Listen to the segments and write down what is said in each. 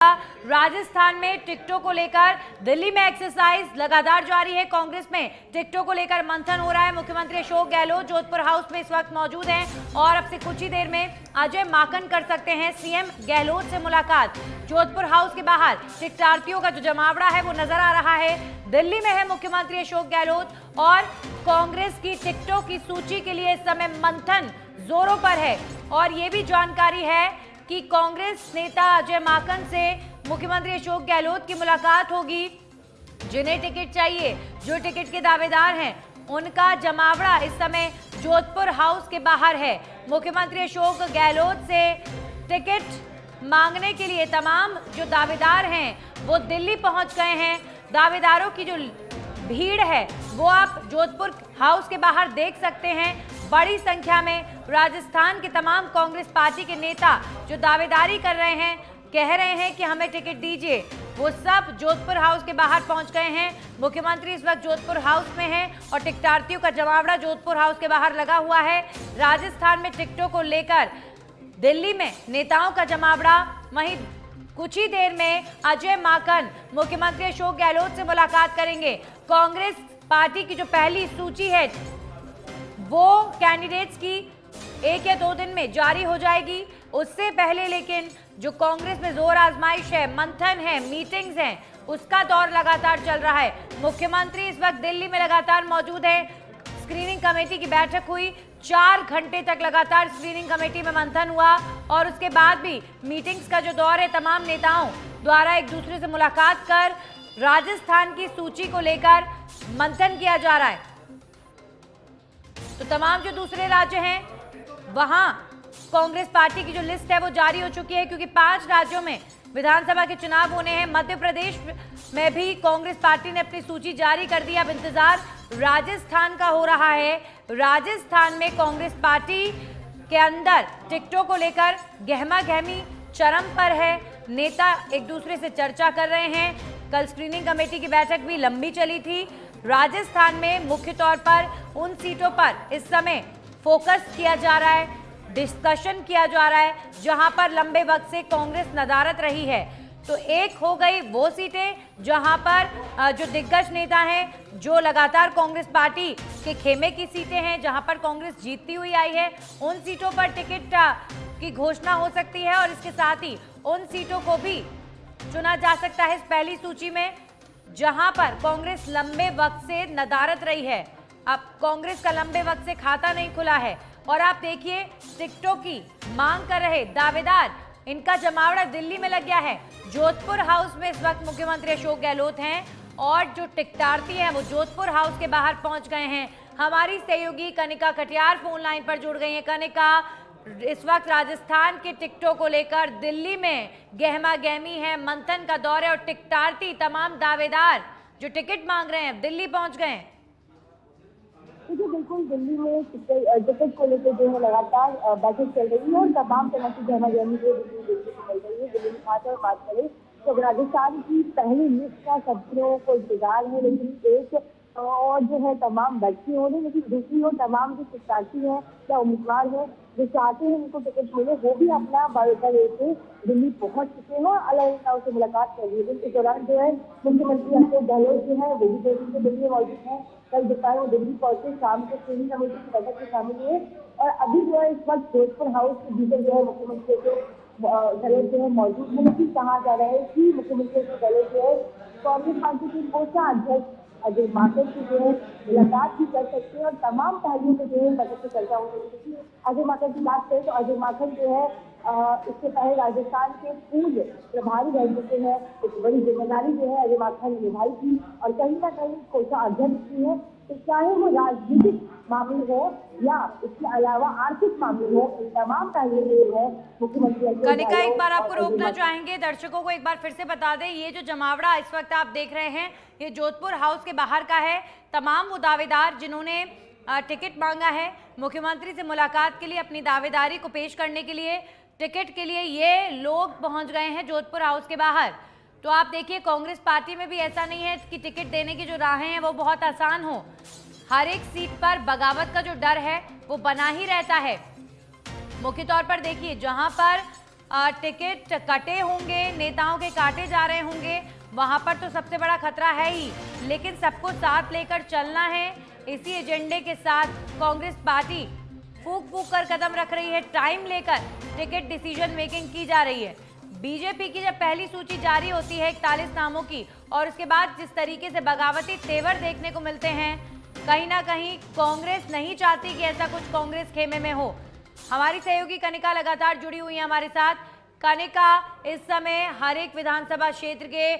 राजस्थान में टिकटों को लेकर दिल्ली में एक्सरसाइज लगातार जारी है। कांग्रेस में टिकटों को लेकर मंथन हो रहा है। मुख्यमंत्री अशोक गहलोत जोधपुर हाउस में इस वक्त मौजूद हैं और अब से कुछ ही देर में अजय माकन कर सकते हैं सीएम गहलोत से मुलाकात। जोधपुर हाउस के बाहर टिकटार्थियों का जो जमावड़ा है वो नजर आ रहा है। दिल्ली में है मुख्यमंत्री अशोक गहलोत और कांग्रेस की टिकटों की सूची के लिए इस समय मंथन जोरों पर है। और ये भी जानकारी है कि कांग्रेस नेता अजय माकन से मुख्यमंत्री अशोक गहलोत की मुलाकात होगी। जिन्हें टिकट चाहिए, जो टिकट के दावेदार हैं, उनका जमावड़ा इस समय जोधपुर हाउस के बाहर है। मुख्यमंत्री अशोक गहलोत से टिकट मांगने के लिए तमाम जो दावेदार हैं वो दिल्ली पहुंच गए हैं। दावेदारों की जो भीड़ है वो आप जोधपुर हाउस के बाहर देख सकते हैं। बड़ी संख्या में राजस्थान के तमाम कांग्रेस पार्टी के नेता जो दावेदारी कर रहे हैं, कह रहे हैं कि हमें टिकट दीजिए, वो सब जोधपुर हाउस के बाहर पहुंच गए हैं। मुख्यमंत्री इस वक्त जोधपुर हाउस में हैं और टिकटार्थियों का जमावड़ा जोधपुर हाउस के बाहर लगा हुआ है। राजस्थान में टिकटों को लेकर दिल्ली में नेताओं का जमावड़ा, वहीं कुछ ही देर में अजय माकन मुख्यमंत्री अशोक गहलोत से मुलाकात करेंगे। कांग्रेस पार्टी की जो पहली सूची है वो कैंडिडेट्स की 1 या 2 दिन में जारी हो जाएगी। उससे पहले लेकिन जो कांग्रेस में जोर आजमाइश है, मंथन है, मीटिंग्स हैं, उसका दौर लगातार चल रहा है। मुख्यमंत्री इस वक्त दिल्ली में लगातार मौजूद है। स्क्रीनिंग कमेटी की बैठक हुई, 4 घंटे तक लगातार स्क्रीनिंग कमेटी में मंथन हुआ और उसके बाद भी मीटिंग्स का जो दौर है, तमाम नेताओं द्वारा एक दूसरे से मुलाकात कर राजस्थान की सूची को लेकर मंथन किया जा रहा है। तो तमाम जो दूसरे राज्य हैं वहां कांग्रेस पार्टी की जो लिस्ट है वो जारी हो चुकी है, क्योंकि 5 राज्यों में विधानसभा के चुनाव होने हैं। मध्य प्रदेश में भी कांग्रेस पार्टी ने अपनी सूची जारी कर दी। अब इंतजार राजस्थान का हो रहा है। राजस्थान में कांग्रेस पार्टी के अंदर टिकटों को लेकर गहमा गहमी चरम पर है। नेता एक दूसरे से चर्चा कर रहे हैं। कल स्क्रीनिंग कमेटी की बैठक भी लंबी चली थी। राजस्थान में मुख्य तौर पर उन सीटों पर इस समय फोकस किया जा रहा है, डिस्कशन किया जा रहा है जहां पर लंबे वक्त से कांग्रेस नदारत रही है। तो एक हो गई वो सीटें जहां पर जो दिग्गज नेता हैं, जो लगातार कांग्रेस पार्टी के खेमे की सीटें हैं, जहां पर कांग्रेस जीतती हुई आई है, उन सीटों पर टिकट की घोषणा हो सकती है और इसके साथ ही उन सीटों को भी चुना जा सकता है इस पहली सूची में जहां पर कांग्रेस लंबे वक्त से नदारत रही है। अब कांग्रेस का लंबे वक्त से खाता नहीं खुला है और आप देखिए टिकटों की मांग कर रहे दावेदार, इनका जमावड़ा दिल्ली में लग गया है। जोधपुर हाउस में इस वक्त मुख्यमंत्री अशोक गहलोत हैं और जो टिकटार्थी हैं वो जोधपुर हाउस के बाहर पहुंच गए हैं। हमारी सहयोगी कनिका कटियार फोन लाइन पर जुड़ गई हैं। कनिका, इस वक्त राजस्थान के टिकटों को लेकर दिल्ली में गहमा गहमी है, मंथन का दौर है और टिकटार्थी तमाम दावेदार जो टिकट मांग रहे हैं दिल्ली पहुंच गए हैं। बिल्कुल, दिल्ली में टिकट को लेकर जो है लगातार बैठक चल रही है और तमाम तरह की गहमा गहमी जो दिल्ली चल रही है। दिल्ली में खासतौर पर बात करें तो राजस्थान की पहली लिस्ट का सत्रों को इंतजार है, लेकिन एक और जो है तमाम बैठकी हो रही, लेकिन दूसरी ओर तमाम जो टिकटार्थी है या उम्मीदवार है जो चाहते हैं उनको टिकट मिले, वो भी अपना बायोडा लेके दिल्ली पहुंच चुके हैं, अलग नेताओं से मुलाकात कर रही है। इस दौरान जो है मुख्यमंत्री अशोक गहलोत जो है वो भी दिल्ली में मौजूद है। कल दोपहर में दिल्ली पहुंचे, शाम को स्क्रीनिंग कमेटी की बैठक में शामिल हुए और अभी जो है इस वक्त जोधपुर हाउस के भीतर जो है मुख्यमंत्री गहलोत जो है मौजूद है। लेकिन कहा जा रहा है कि मुख्यमंत्री गहलोत जो है कांग्रेस पार्टी के कोषाध्यक्ष अजय माकन की जो है मुलाकात भी कर सकते हैं और तमाम पहलुओं में जो है बैठक में चर्चा हो सकती है। अजय माकन की बात करें तो अजय माकन जो है इससे पहले राजस्थान के पूर्व प्रभारी रह चुके हैं। एक बड़ी जिम्मेदारी जो है अजय माकन ने निभाई थी और कहीं ना कहीं कोषाध्यक्ष की है। तो चाहे वो राजनीतिक मामले हो या इसके अलावा आर्थिक मामले हो, इन तमाम पहलुओं में जो है मुख्यमंत्री कनिका एक बार आपको रोकना चाहेंगे, दर्शकों को एक बार फिर से बता दें, ये जो जमावड़ा इस वक्त आप देख रहे हैं ये जोधपुर हाउस के बाहर का है। तमाम वो दावेदार जिन्होंने टिकट मांगा है मुख्यमंत्री से मुलाकात के लिए, अपनी दावेदारी को पेश करने के लिए, टिकट के लिए ये लोग पहुंच गए हैं जोधपुर हाउस के बाहर। तो आप देखिए कांग्रेस पार्टी में भी ऐसा नहीं है कि टिकट देने की जो राहें हैं वो बहुत आसान हो। हर एक सीट पर बगावत का जो डर है वो बना ही रहता है। मुख्य तौर पर देखिए जहां पर टिकट कटे होंगे, नेताओं के काटे जा रहे होंगे, वहां पर तो सबसे बड़ा खतरा है ही, लेकिन सबको साथ लेकर चलना है। इसी एजेंडे के साथ कांग्रेस पार्टी फूक फूक कर कदम रख रही है, टाइम लेकर टिकट डिसीजन मेकिंग की जा रही है। बीजेपी की जब पहली सूची जारी होती है 41 नामों की, और उसके बाद जिस तरीके से बगावती तेवर देखने को मिलते हैं, कहीं ना कहीं कांग्रेस नहीं चाहती कि ऐसा कुछ कांग्रेस खेमे में हो। हमारी सहयोगी कनिका लगातार जुड़ी हुई है हमारे साथ। कनिका, इस समय हर एक विधानसभा क्षेत्र के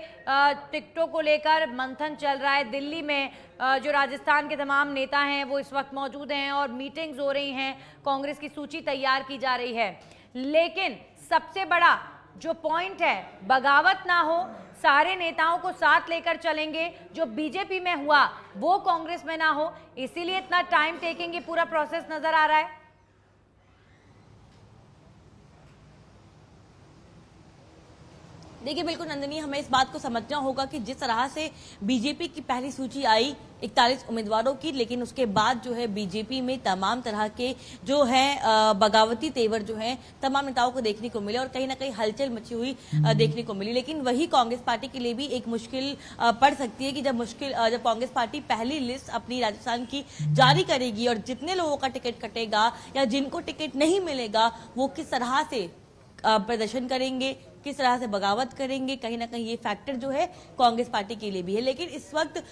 टिकटों को लेकर मंथन चल रहा है। दिल्ली में जो राजस्थान के तमाम नेता हैं वो इस वक्त मौजूद हैं और मीटिंग्स हो रही हैं, कांग्रेस की सूची तैयार की जा रही है। लेकिन सबसे बड़ा जो पॉइंट है, बगावत ना हो, सारे नेताओं को साथ लेकर चलेंगे, जो बीजेपी में हुआ वो कांग्रेस में ना हो, इसीलिए इतना टाइम टेकिंग ये पूरा प्रोसेस नजर आ रहा है। देखिए बिल्कुल नंदिनी, हमें इस बात को समझना होगा कि जिस तरह से बीजेपी की पहली सूची आई 41 उम्मीदवारों की, लेकिन उसके बाद जो है बीजेपी में तमाम तरह के जो है बगावती तेवर जो है तमाम नेताओं को देखने को मिले और कहीं ना कहीं हलचल मची हुई देखने को मिली। लेकिन वही कांग्रेस पार्टी के लिए भी एक मुश्किल पड़ सकती है कि जब कांग्रेस पार्टी पहली लिस्ट अपनी राजस्थान की जारी करेगी और जितने लोगों का टिकट कटेगा या जिनको टिकट नहीं मिलेगा वो किस तरह से प्रदर्शन करेंगे, किस तरह से बगावत करेंगे, कहीं ना कहीं ये फैक्टर जो है कांग्रेस पार्टी के लिए भी है। लेकिन इस वक्त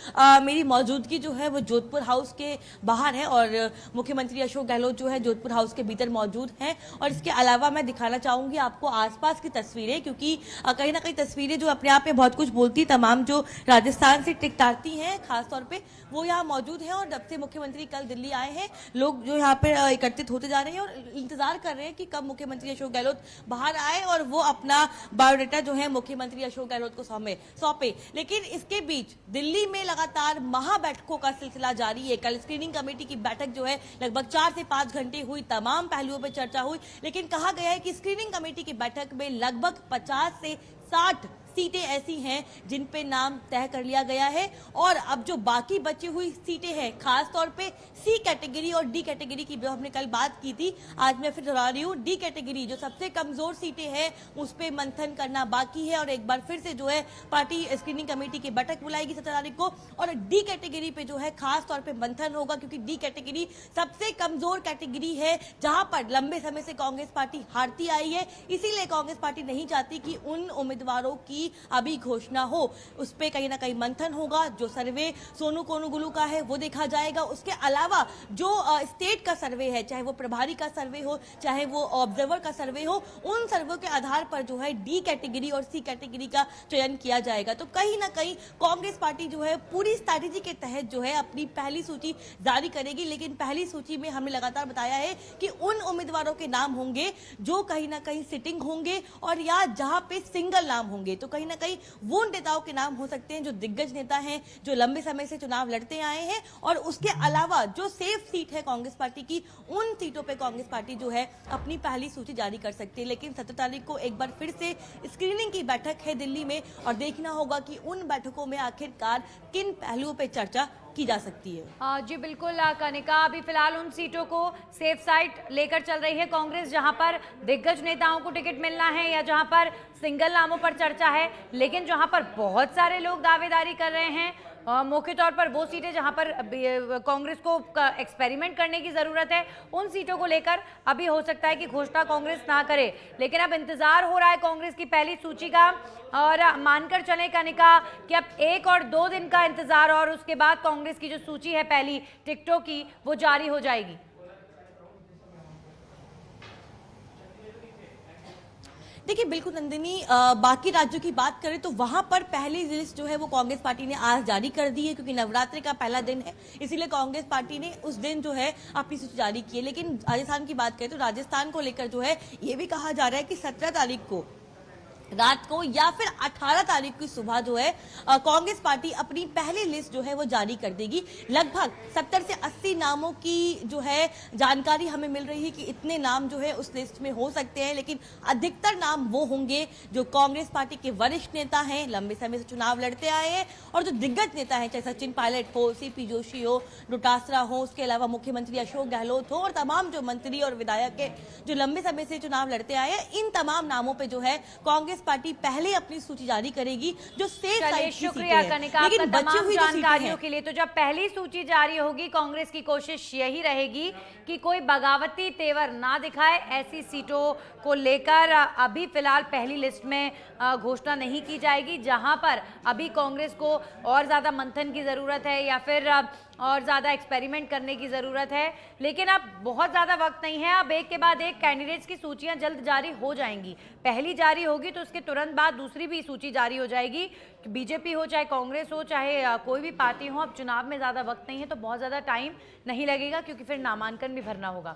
मेरी मौजूदगी जो है वो जोधपुर हाउस के बाहर है और मुख्यमंत्री अशोक गहलोत जो है जोधपुर हाउस के भीतर मौजूद हैं। और इसके अलावा मैं दिखाना चाहूंगी आपको आसपास की तस्वीरें, क्योंकि कहीं ना कहीं तस्वीरें जो अपने आप में बहुत कुछ बोलती, तमाम जो राजस्थान से टिकटाती हैं खासतौर पर वो यहाँ मौजूद हैं। और जब से मुख्यमंत्री कल दिल्ली आए हैं, लोग जो यहाँ पर एकत्रित होते जा रहे हैं और इंतजार कर रहे हैं कि कब मुख्यमंत्री अशोक गहलोत बाहर आए और वो अपना बायोडाटा जो है मुख्यमंत्री अशोक गहलोत को सौंपे। लेकिन इसके बीच दिल्ली में लगातार महाबैठकों का सिलसिला जारी है। कल स्क्रीनिंग कमेटी की बैठक जो है लगभग 4 से 5 घंटे हुई, तमाम पहलुओं पर चर्चा हुई। लेकिन कहा गया है कि स्क्रीनिंग कमेटी की बैठक में लगभग 50 से 60 सीटें ऐसी हैं जिन पे नाम तय कर लिया गया है और अब जो बाकी बची हुई सीटें हैं, खास तौर पे सी कैटेगरी और डी कैटेगरी की जो हमने कल बात की थी, आज मैं फिर दोहरा रही हूँ, डी कैटेगरी जो सबसे कमजोर सीटें हैं उस पे मंथन करना बाकी है। और एक बार फिर से जो है पार्टी स्क्रीनिंग कमेटी की बैठक बुलाएगी 17 तारीख को और डी कैटेगरी पे जो है खास तौर पे मंथन होगा, क्योंकि डी कैटेगरी सबसे कमजोर कैटेगरी है जहां पर लंबे समय से कांग्रेस पार्टी हारती आई है। इसीलिए कांग्रेस पार्टी नहीं चाहती कि उन उम्मीदवारों की अभी घोषणा हो, उस पे कहीं ना कहीं मंथन होगा। जो सर्वे सोनू कोनुगुलू का है वो देखा जाएगा। उसके अलावा जो स्टेट का सर्वे है, चाहे वो प्रभारी का सर्वे हो, चाहे वो ऑब्जर्वर का सर्वे हो, उन सर्वे के आधार पर जो है डी कैटेगरी और सी कैटेगरी का चयन किया जाएगा। तो कहीं ना कहीं कांग्रेस पार्टी जो है पूरी स्ट्रैटेजी के तहत जो है अपनी पहली सूची जारी करेगी। लेकिन पहली सूची में हमने लगातार बताया है कि उन उम्मीदवारों के नाम होंगे जो कहीं ना कहीं सिटिंग होंगे और या जहां पे सिंगल नाम होंगे। तो कहीं ना कहीं वो नेताओं के नाम हो सकते हैं जो दिग्गज नेता हैं, जो लंबे समय से चुनाव लड़ते आए हैं। और उसके अलावा जो सेफ सीट है कांग्रेस पार्टी की, उन सीटों पे कांग्रेस पार्टी जो है अपनी पहली सूची जारी कर सकती है। लेकिन 17 तारीख को एक बार फिर से स्क्रीनिंग की बैठक है दिल्ली में और देखना होगा कि उन बैठकों में आखिरकार किन पहलुओं पर चर्चा की जा सकती है। जी बिल्कुल कनिका, अभी फिलहाल उन सीटों को सेफ साइड लेकर चल रही है कांग्रेस जहां पर दिग्गज नेताओं को टिकट मिलना है या जहां पर सिंगल नामों पर चर्चा है। लेकिन जहां पर बहुत सारे लोग दावेदारी कर रहे हैं, मुख्य तौर पर वो सीटें जहां पर कांग्रेस को एक्सपेरिमेंट करने की जरूरत है, उन सीटों को लेकर अभी हो सकता है कि घोषणा कांग्रेस ना करे। लेकिन अब इंतजार हो रहा है कांग्रेस की पहली सूची का और मानकर चले कनिका कि अब 1 और 2 दिन का इंतजार और उसके बाद कांग्रेस की जो सूची है पहली टिकटों की वो जारी हो जाएगी। देखिए बिल्कुल नंदिनी, बाकी राज्यों की बात करें तो वहां पर पहली लिस्ट जो है वो कांग्रेस पार्टी ने आज जारी कर दी है, क्योंकि नवरात्रि का पहला दिन है, इसीलिए कांग्रेस पार्टी ने उस दिन जो है अपनी सूची जारी की है। लेकिन राजस्थान की बात करें तो राजस्थान को लेकर जो है ये भी कहा जा रहा है कि 17 तारीख को रात को या फिर 18 तारीख की सुबह जो है कांग्रेस पार्टी अपनी पहली लिस्ट जो है वो जारी कर देगी। लगभग 70 से 80 नामों की जो है जानकारी हमें मिल रही है कि इतने नाम जो है उस लिस्ट में हो सकते हैं, लेकिन अधिकतर नाम वो होंगे जो कांग्रेस पार्टी के वरिष्ठ नेता हैं, लंबे समय से चुनाव लड़ते आए हैं, और जो दिग्गज नेता हैं, चाहे सचिन पायलट हो, सीपी जोशी हो, डोटासरा हो, उसके अलावा मुख्यमंत्री अशोक गहलोत हो, और तमाम जो मंत्री और विधायक है जो लंबे समय से चुनाव लड़ते आए हैं, इन तमाम नामों पे जो है कांग्रेस पार्टी पहले अपनी सूची जारी करेगी जो सेफ साइड की शुक्रिया सीटें हैं। कनिका आपका लेकिन बची तमाम हुई जो सीटें जानकारियों हैं, के लिए। तो जब पहली सूची जारी होगी, कांग्रेस की कोशिश यही रहेगी कि कोई बगावती तेवर ना दिखाए। ऐसी सीटों को लेकर अभी फिलहाल पहली लिस्ट में घोषणा नहीं की जाएगी, जहां पर अभी कांग्रेस को और ज्यादा मंथन की जरूरत है या फिर और ज़्यादा एक्सपेरिमेंट करने की ज़रूरत है। लेकिन अब बहुत ज़्यादा वक्त नहीं है, अब एक के बाद एक कैंडिडेट्स की सूचियां जल्द जारी हो जाएंगी। पहली जारी होगी तो उसके तुरंत बाद दूसरी भी सूची जारी हो जाएगी। बीजेपी हो, चाहे कांग्रेस हो, चाहे कोई भी पार्टी हो, अब चुनाव में ज़्यादा वक्त नहीं है तो बहुत ज़्यादा टाइम नहीं लगेगा, क्योंकि फिर नामांकन भी भरना होगा।